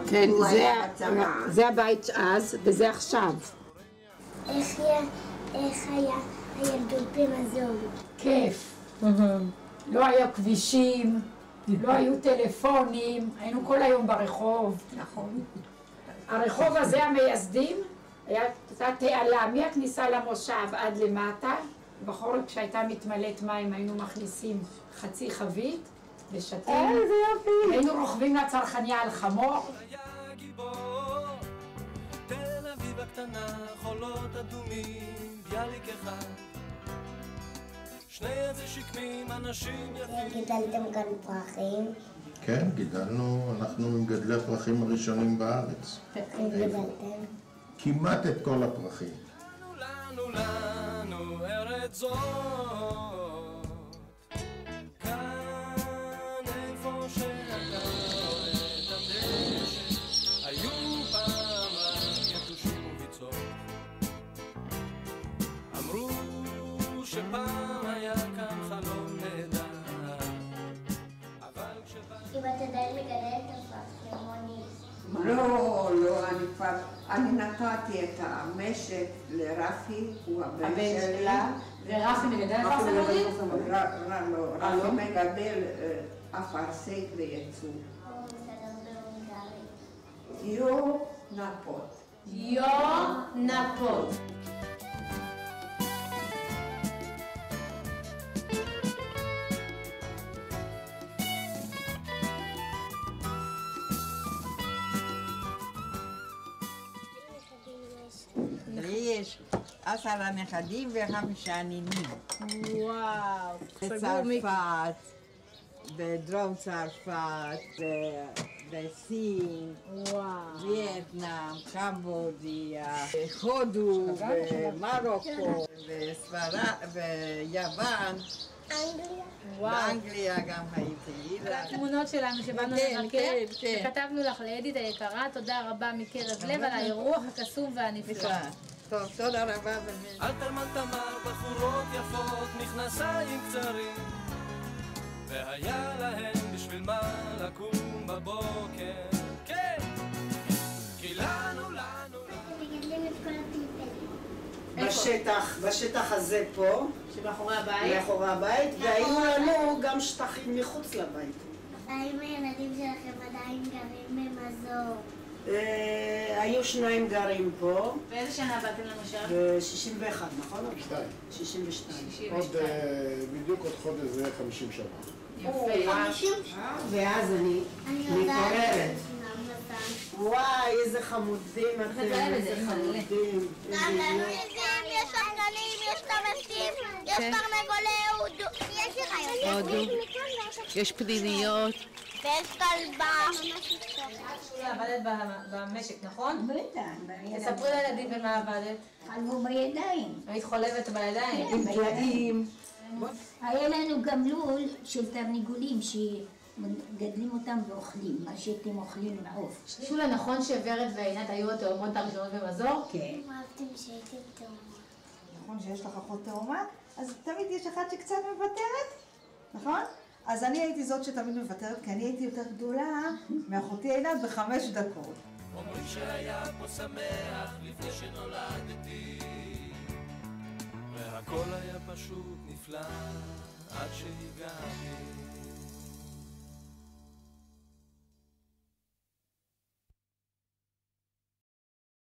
כן, זה הבית אז, וזה עכשיו. איך היה הילדות במזור? כיף. לא היה כבישים, לא היו טלפונים, היינו כל היום ברחוב. נכון. הרחוב הזה המייסדים, הייתה תעלה מהכניסה למושב עד למטה. בחורף כשהייתה מתמלאת מים היינו מכניסים חצי חבית ושתים. איזה יופי. היינו רוכבים לצרכניה על חמור. תל אביב הקטנה, חולות אדומים, ביאליק אחד. שני איזה שקמים, אנשים יפים. גידלתם כאן פרחים? כן, גידלנו, אנחנו מגדלי הפרחים הראשונים בארץ. איך גידלתם? כמעט את כל הפרחים. לנו ארץ זאת. כאן איפה שאתה רואה את הדשא, היו פעם רק יתושים וביצות. אמרו שפעם היה כאן חלום נהדר, אבל אם את עדיין מגדלת הפרחים, לא, אני נתתי את המשק לרפי, הוא הבן שלה. ורפי מגדל פרסמונים? רפי מגדל אפרסק ויצור. יו נפות. יו נפות. לי יש 10 נכדים ו5 נינים. וואו. בצרפת, בדרום צרפת, בסין, וייטנאם, קמבודיה, הודו, ומרוקו, ויוון. באנגליה גם הייתי. התמונות שלנו שבאנו לבקר, וכתבנו לך לידית היקרה, תודה רבה מקרב לב על האירוח הקסום והנפלא. טוב, תודה רבה באמת. על תלמד תמר בחורות יפות, מכנסיים קצרים, והיה להם בשביל מה לקום בבוקר. כן, כי לנו מגדלים את כל הפלפלים. בשטח הזה פה, שמאחורי הבית? מאחורי הבית, והיו לנו גם שטחים מחוץ לבית. האם הילדים שלכם עדיין גרים במזור? היו 2 גרים פה. באיזה שנה באתם למשל? ב-61, נכון? 62. בדיוק עוד חודש זה 50 שנה. יפה. ואז אני מתעוררת. וואי, איזה חמודים אתם, איזה חמודים. גם לנו יש שחקנים, יש תמשים, יש תרנגולי הודו, יש חיות. יש פנימיות. ויש כלבה. עבדת במשק, נכון? בטח. תספרי לילדים במה עבדת. חלבו בידיים. היית חולבת בידיים. עם דליים. היה לנו גם לול של תרנגולים שמגדלים אותם ואוכלים, מה שאתם אוכלים מעוף. שולה, נכון שוורד ועינת היו התאומות הראשונות במזור? כן. אהבתם שהייתם תאומות. נכון שיש לך אחות תאומה, אז תמיד יש אחת שקצת מוותרת, נכון? אז אני הייתי זאת שתמיד מוותרת, כי אני הייתי יותר גדולה מאחותי עינת ב5 דקות. אומרים שהיה פה שמח לפני שנולדתי, והכל היה פשוט נפלא עד שהגעתי.